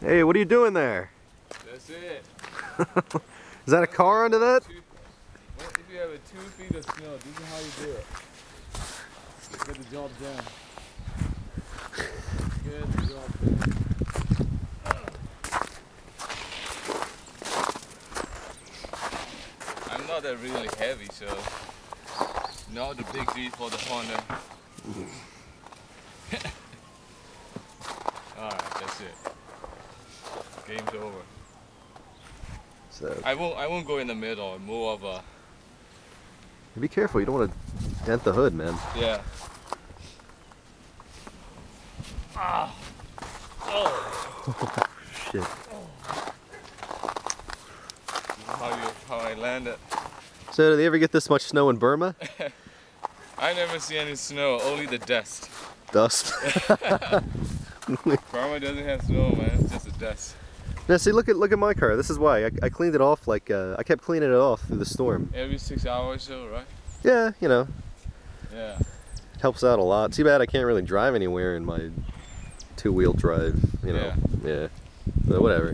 Hey, what are you doing there? That's it. Is that a car under that? What if you have a 2 feet of snow? This is how you do it. Get the job done. Get the job done. I'm not that really heavy, so not a big deal for the Honda. Alright, that's it. Game's over. So I won't go in the middle. More of a be careful, you don't want to dent the hood, man. yeah. Ah. Oh. Shit. How I landed. So do they ever get this much snow in Burma? I never see any snow, only the dust. Dust. Burma doesn't have snow, man. It's just the dust. Now see, look at my car. This is why I cleaned it off. Like I kept cleaning it off through the storm. Every 6 hours or so, right? Yeah, you know. Yeah. It helps out a lot. Too bad I can't really drive anywhere in my two-wheel drive. You know. Yeah. But whatever.